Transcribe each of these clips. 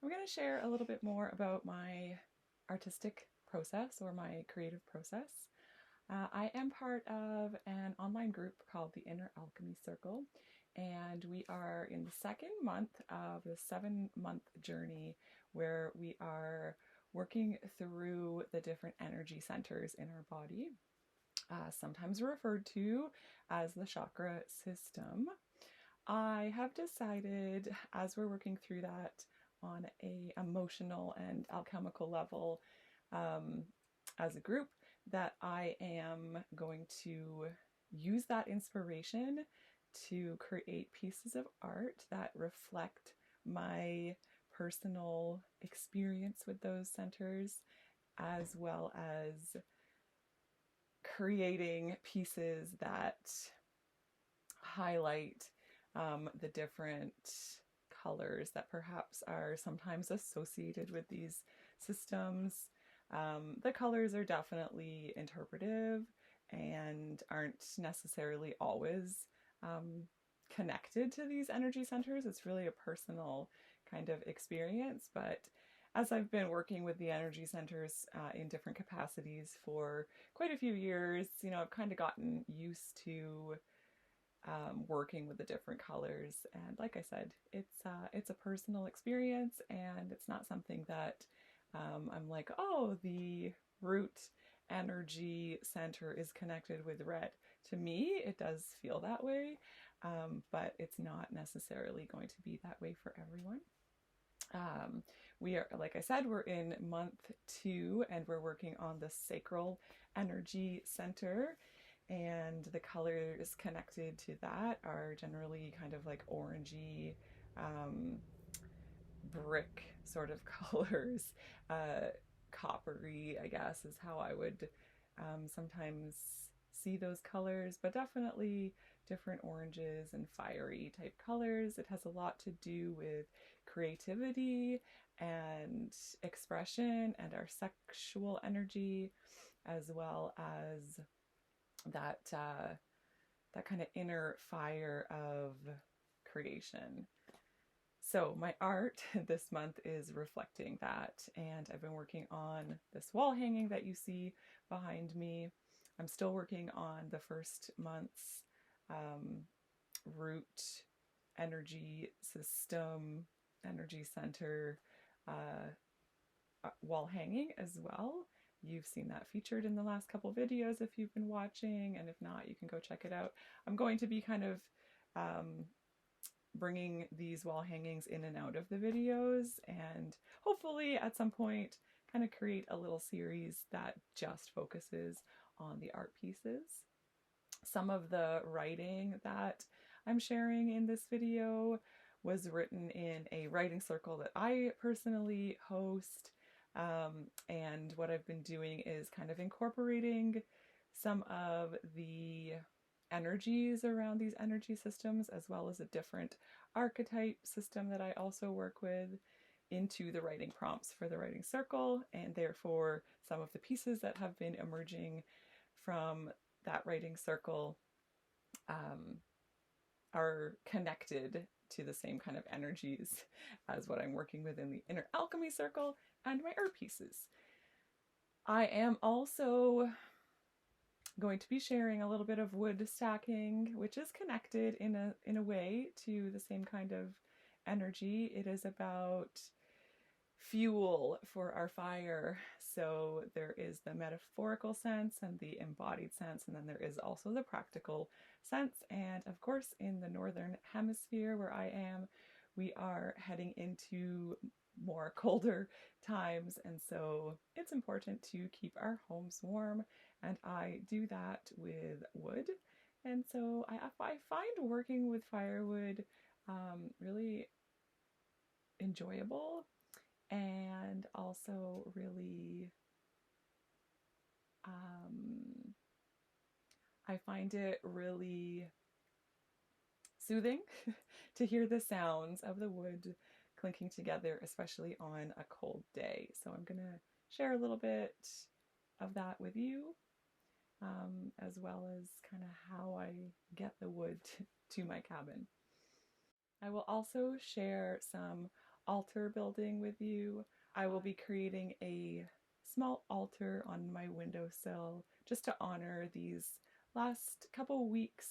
I'm going to share a little bit more about my artistic process or my creative process. I am part of an online group called the Inner Alchemy Circle, and we are in the second month of the 7-month journey where we are working through the different energy centers in our body, sometimes referred to as the chakra system. I have decided, as we're working through that on a emotional and alchemical level, as a group, that I am going to use that inspiration to create pieces of art that reflect my personal experience with those centers, as well as creating pieces that highlight the different colors that perhaps are sometimes associated with these systems. The colors are definitely interpretive and aren't necessarily always connected to these energy centers. It's really a personal kind of experience, but as I've been working with the energy centers in different capacities for quite a few years, I've kind of gotten used to working with the different colors. And like I said, it's a personal experience, and it's not something that I'm like, oh, the root energy center is connected with red. To me, it does feel that way, but it's not necessarily going to be that way for everyone. We are, like I said, we're in month 2, and we're working on the sacral energy center. And the colors connected to that are generally kind of like orangey, brick sort of colors. Coppery, I guess, is how I would sometimes see those colors, but definitely different oranges and fiery type colors. It has a lot to do with creativity and expression and our sexual energy, as well as that that kind of inner fire of creation. So my art this month is reflecting that, and I've been working on this wall hanging that you see behind me. I'm still working on the first month's root energy system, energy center wall hanging as well. You've seen that featured in the last couple videos if you've been watching, and if not, you can go check it out. I'm going to be kind of bringing these wall hangings in and out of the videos, and hopefully at some point kind of create a little series that just focuses on the art pieces. Some of the writing that I'm sharing in this video was written in a writing circle that I personally host, and what I've been doing is kind of incorporating some of the energies around these energy systems, as well as a different archetype system that I also work with, into the writing prompts for the writing circle. And therefore some of the pieces that have been emerging from that writing circle are connected to the same kind of energies as what I'm working with in the Inner Alchemy Circle and my art pieces. I am also going to be sharing a little bit of wood stacking, which is connected in a way to the same kind of energy. It is about fuel for our fire. So there is the metaphorical sense and the embodied sense, and then there is also the practical sense. And of course, in the northern hemisphere where I am, we are heading into more colder times, and so it's important to keep our homes warm, and I do that with wood. And so I find working with firewood really enjoyable, and also really I find it really soothing to hear the sounds of the wood clinking together, especially on a cold day. So I'm gonna share a little bit of that with you, as well as kind of how I get the wood to my cabin. I will also share some altar building with you. I will be creating a small altar on my windowsill just to honor these last couple weeks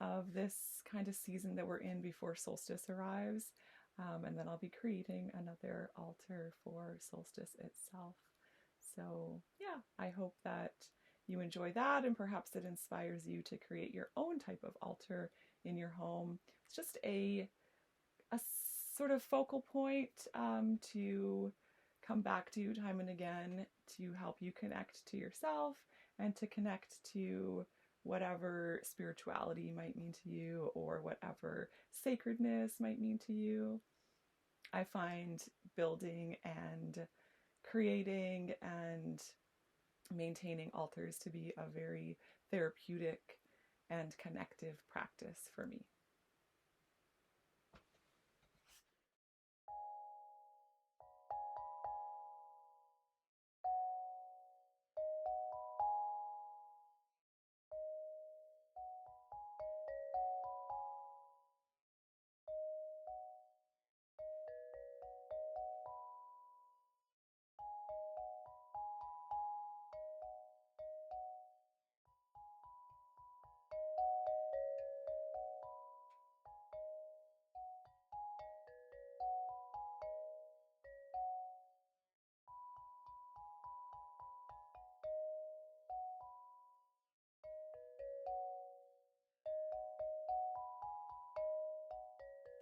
of this kind of season that we're in before solstice arrives. And then I'll be creating another altar for solstice itself. So, yeah, I hope that you enjoy that and perhaps it inspires you to create your own type of altar in your home. It's just a sort of focal point to come back to time and again to help you connect to yourself and to connect to whatever spirituality might mean to you or whatever sacredness might mean to you. I find building and creating and maintaining altars to be a very therapeutic and connective practice for me.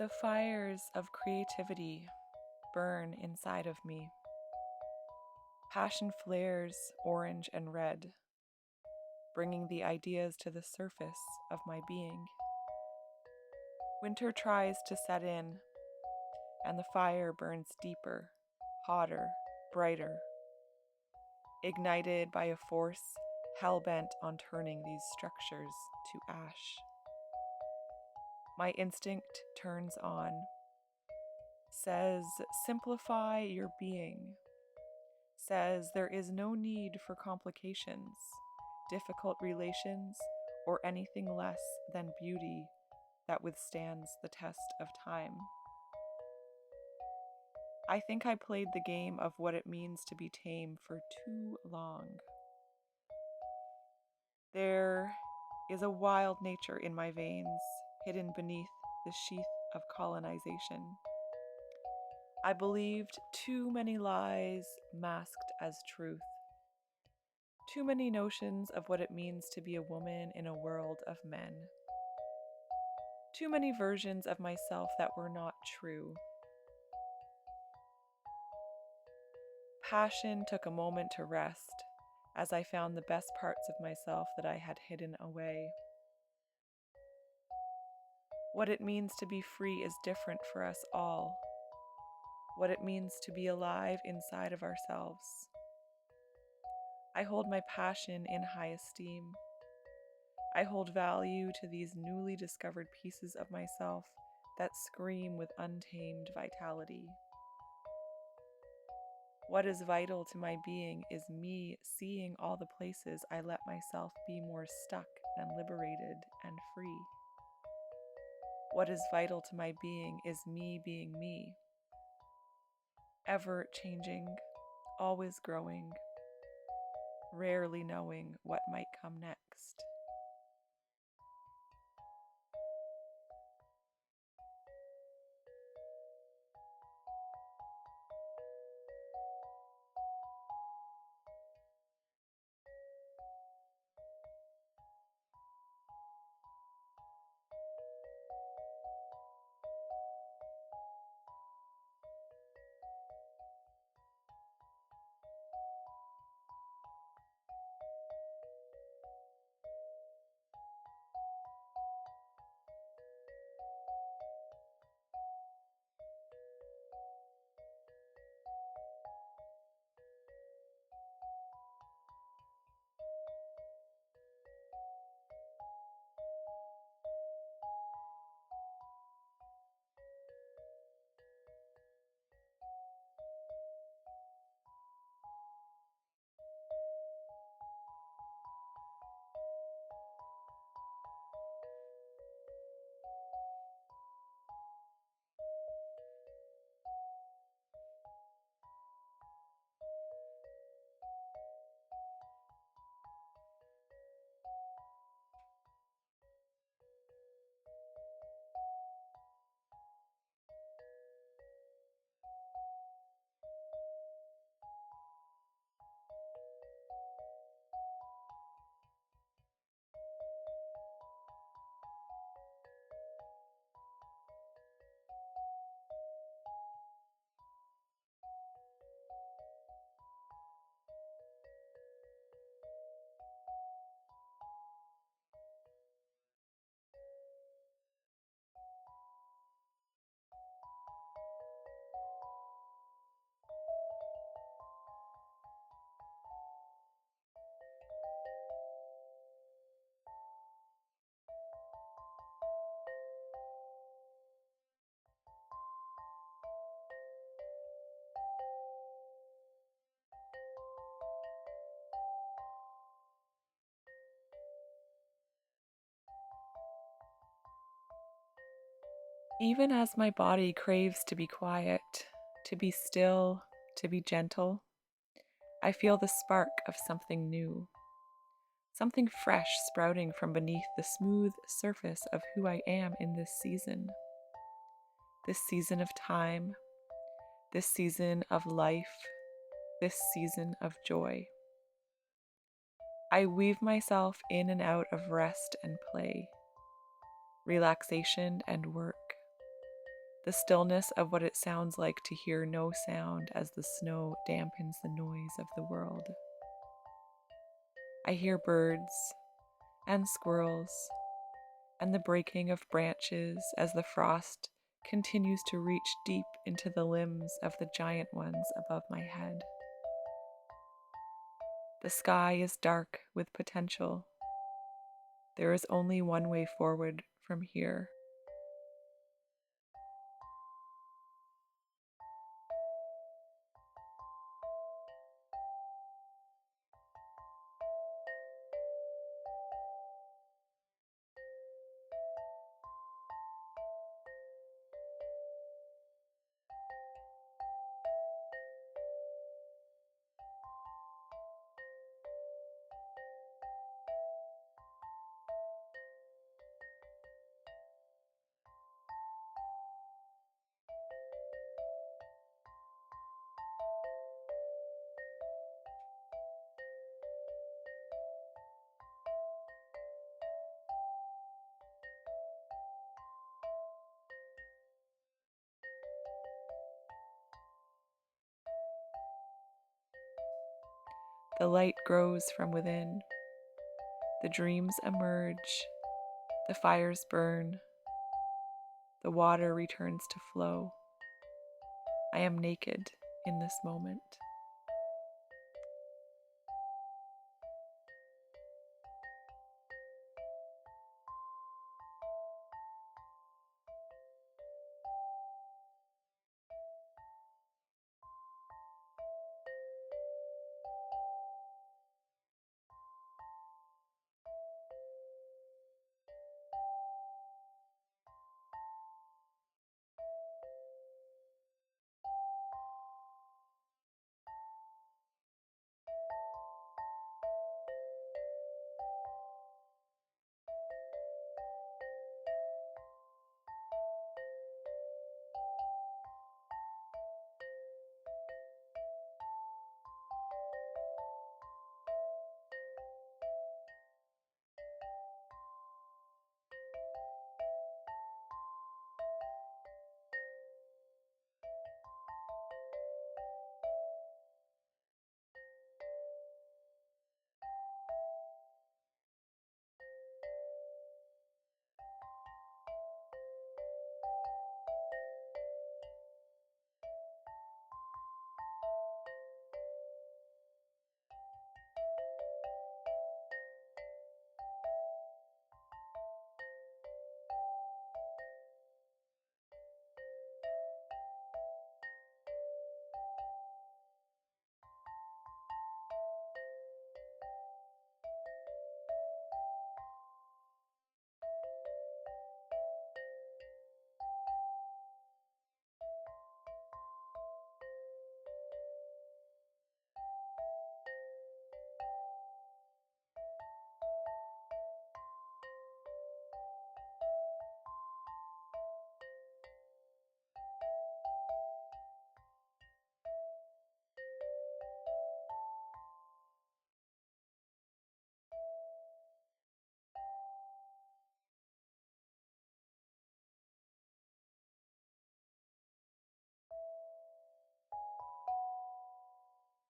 The fires of creativity burn inside of me. Passion flares orange and red, bringing the ideas to the surface of my being. Winter tries to set in, and the fire burns deeper, hotter, brighter, ignited by a force hell-bent on turning these structures to ash. My instinct turns on, says, simplify your being, says there is no need for complications, difficult relations, or anything less than beauty that withstands the test of time. I think I played the game of what it means to be tame for too long. There is a wild nature in my veins, hidden beneath the sheath of colonization. I believed too many lies masked as truth. Too many notions of what it means to be a woman in a world of men. Too many versions of myself that were not true. Passion took a moment to rest as I found the best parts of myself that I had hidden away. What it means to be free is different for us all. What it means to be alive inside of ourselves. I hold my passion in high esteem. I hold value to these newly discovered pieces of myself that scream with untamed vitality. What is vital to my being is me seeing all the places I let myself be more stuck than liberated and free. What is vital to my being is me being me, ever changing, always growing, rarely knowing what might come next. Even as my body craves to be quiet, to be still, to be gentle, I feel the spark of something new, something fresh sprouting from beneath the smooth surface of who I am in this season of time, this season of life, this season of joy. I weave myself in and out of rest and play, relaxation and work, the stillness of what it sounds like to hear no sound as the snow dampens the noise of the world. I hear birds and squirrels and the breaking of branches as the frost continues to reach deep into the limbs of the giant ones above my head. The sky is dark with potential. There is only one way forward from here. The light grows from within. The dreams emerge. The fires burn. The water returns to flow. I am naked in this moment.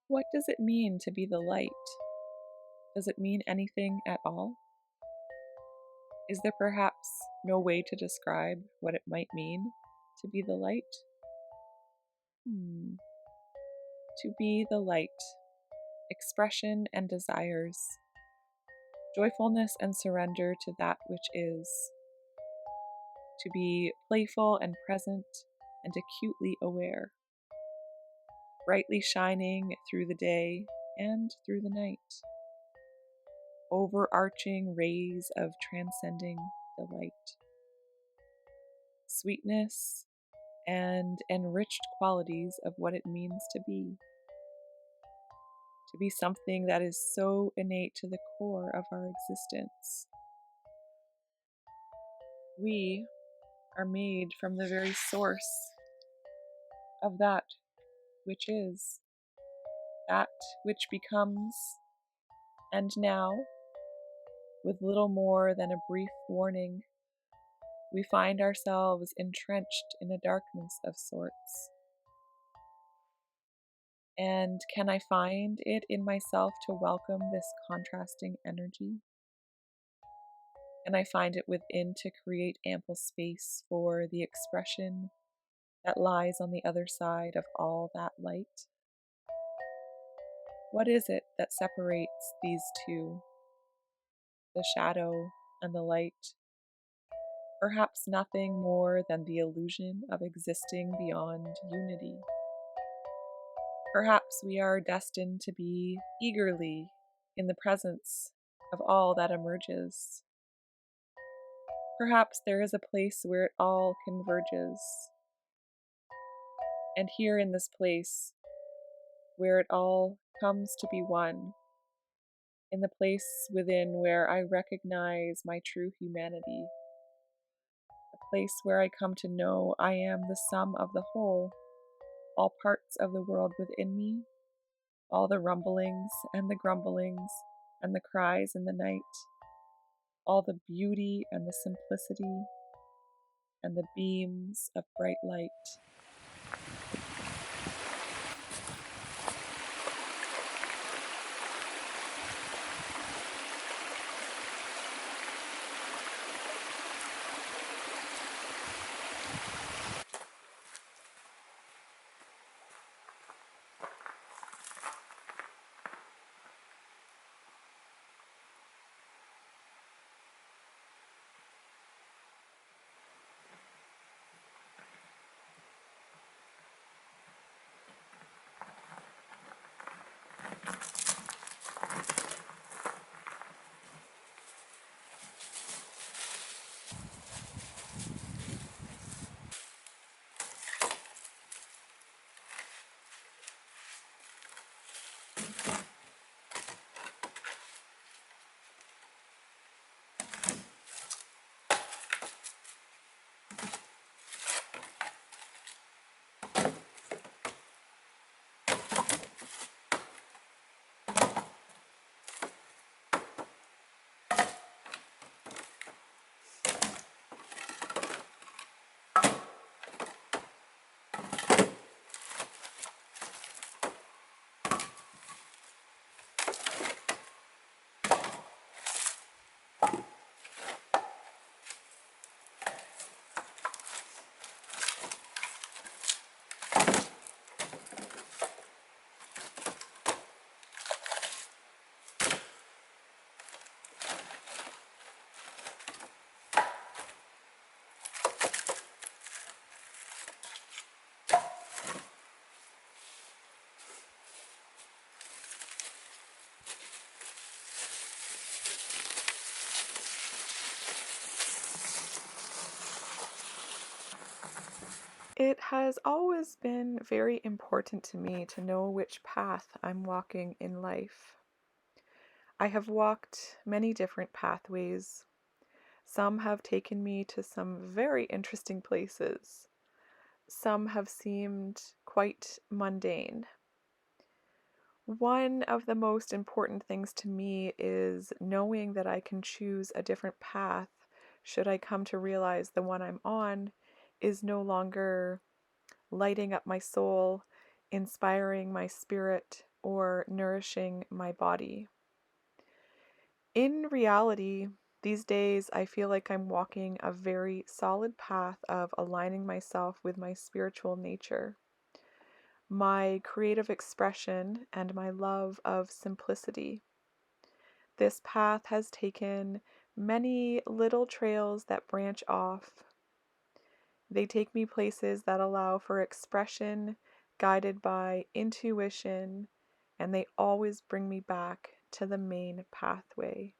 What does it mean to be the light? Does it mean anything at all? Is there perhaps no way to describe what it might mean to be the light? To be the light, expression and desires, joyfulness and surrender to that which is, to be playful and present and acutely aware, brightly shining through the day and through the night, overarching rays of transcending delight, sweetness, and enriched qualities of what it means to be something that is so innate to the core of our existence. We are made from the very source of that which is, that which becomes, and now, with little more than a brief warning, we find ourselves entrenched in a darkness of sorts. And can I find it in myself to welcome this contrasting energy? Can I find it within to create ample space for the expression that lies on the other side of all that light? What is it that separates these two, the shadow and the light? Perhaps nothing more than the illusion of existing beyond unity. Perhaps we are destined to be eagerly in the presence of all that emerges. Perhaps there is a place where it all converges. And here in this place, where it all comes to be one, in the place within where I recognize my true humanity, a place where I come to know I am the sum of the whole, all parts of the world within me, all the rumblings and the grumblings and the cries in the night, all the beauty and the simplicity and the beams of bright light. It has always been very important to me to know which path I'm walking in life. I have walked many different pathways. Some have taken me to some very interesting places. Some have seemed quite mundane. One of the most important things to me is knowing that I can choose a different path should I come to realize the one I'm on is no longer lighting up my soul, inspiring my spirit, or nourishing my body. In reality, these days I feel like I'm walking a very solid path of aligning myself with my spiritual nature, my creative expression, and my love of simplicity. This path has taken many little trails that branch off. They take me places that allow for expression, guided by intuition, and they always bring me back to the main pathway.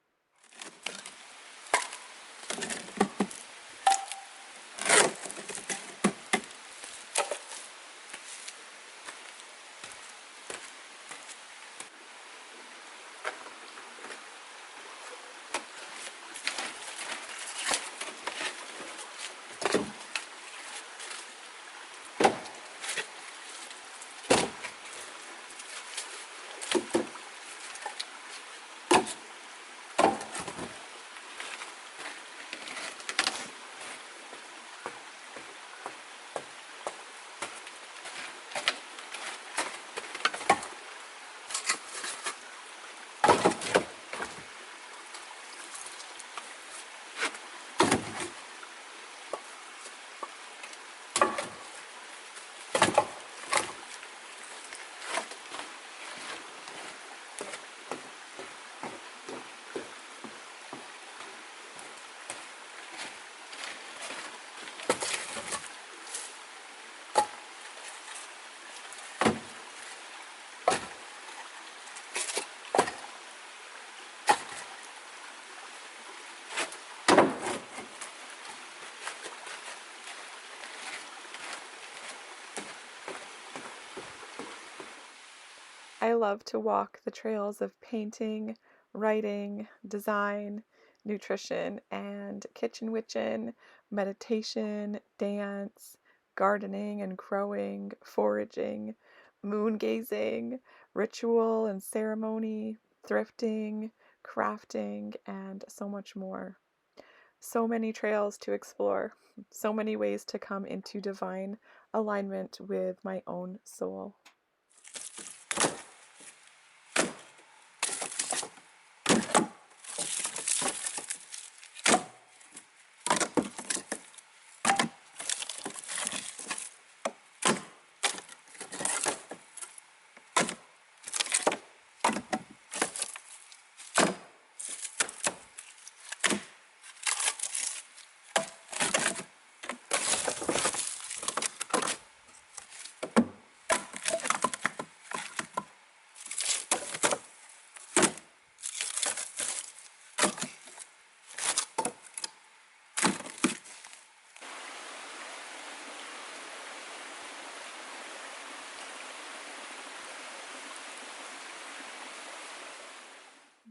I love to walk the trails of painting, writing, design, nutrition, and kitchen witchin, meditation, dance, gardening and growing, foraging, moon gazing, ritual and ceremony, thrifting, crafting, and so much more. So many trails to explore, so many ways to come into divine alignment with my own soul.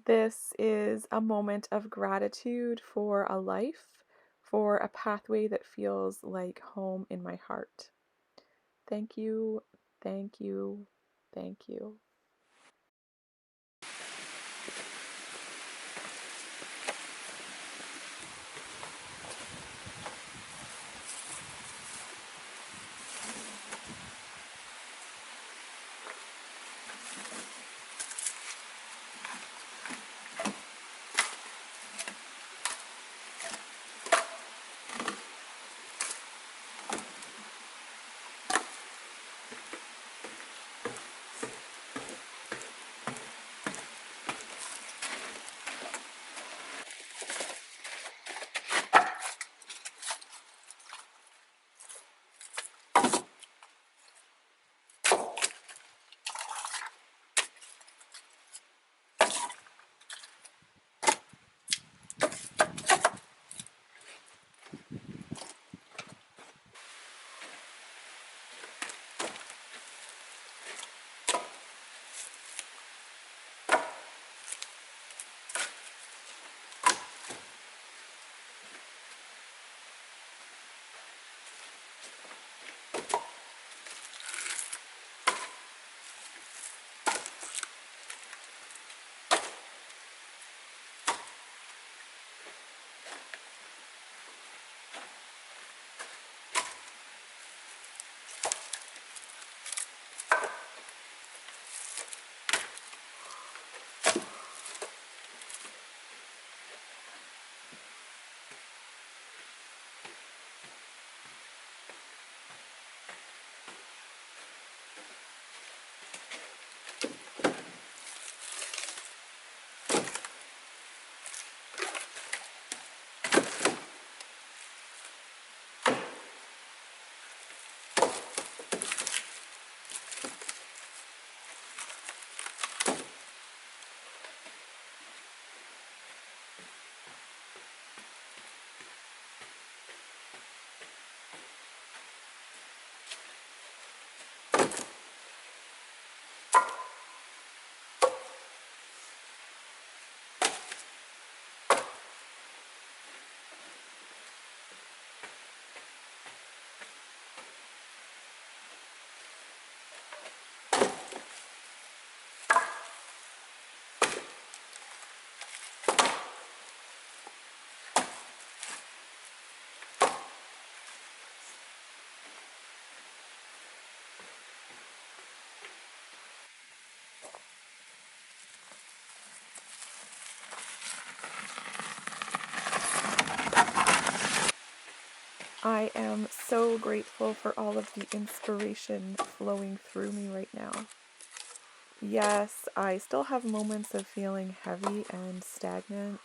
This is a moment of gratitude for a life, for a pathway that feels like home in my heart. Thank you, thank you, thank you. I am so grateful for all of the inspiration flowing through me right now. Yes, I still have moments of feeling heavy and stagnant,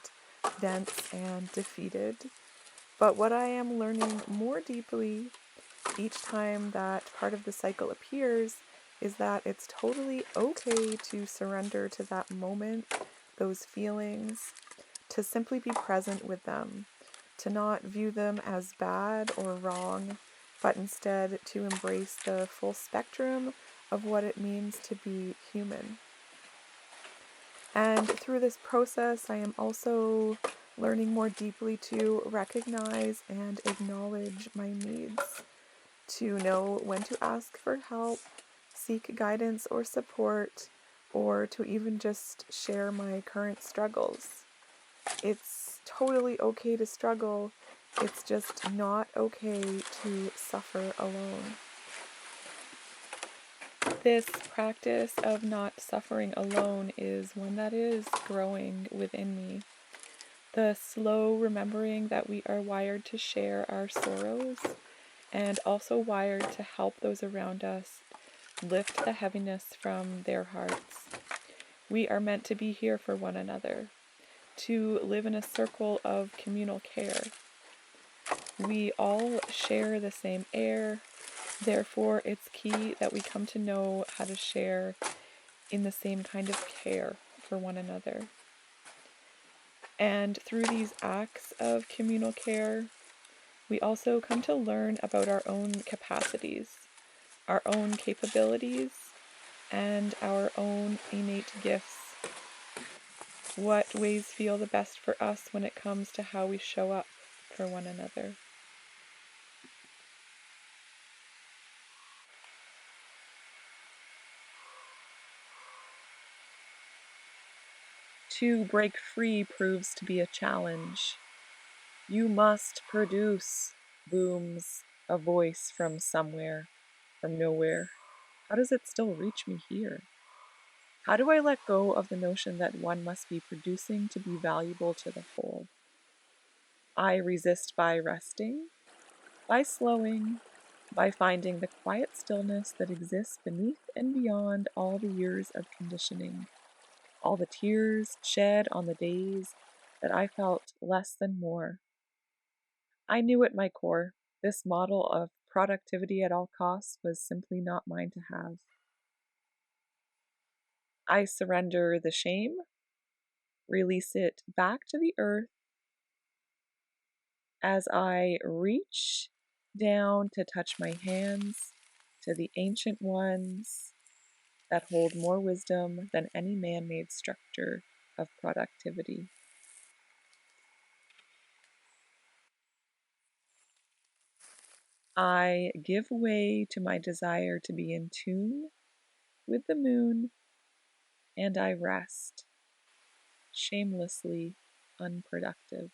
dense and defeated, but what I am learning more deeply each time that part of the cycle appears is that it's totally okay to surrender to that moment, those feelings, to simply be present with them, to not view them as bad or wrong, but instead to embrace the full spectrum of what it means to be human. And through this process, I am also learning more deeply to recognize and acknowledge my needs, to know when to ask for help, seek guidance or support, or to even just share my current struggles. It's totally okay to struggle. It's just not okay to suffer alone. This practice of not suffering alone is one that is growing within me. The slow remembering that we are wired to share our sorrows and also wired to help those around us lift the heaviness from their hearts. We are meant to be here for one another, to live in a circle of communal care. We all share the same air, therefore it's key that we come to know how to share in the same kind of care for one another. And through these acts of communal care, we also come to learn about our own capacities, our own capabilities, and our own innate gifts. What ways feel the best for us when it comes to how we show up for one another. To break free proves to be a challenge. You must produce, booms a voice from somewhere, from nowhere. How does it still reach me here? How do I let go of the notion that one must be producing to be valuable to the whole? I resist by resting, by slowing, by finding the quiet stillness that exists beneath and beyond all the years of conditioning, all the tears shed on the days that I felt less than more. I knew at my core, this model of productivity at all costs was simply not mine to have. I surrender the shame, release it back to the earth as I reach down to touch my hands to the ancient ones that hold more wisdom than any man-made structure of productivity. I give way to my desire to be in tune with the moon, and I rest, shamelessly unproductive.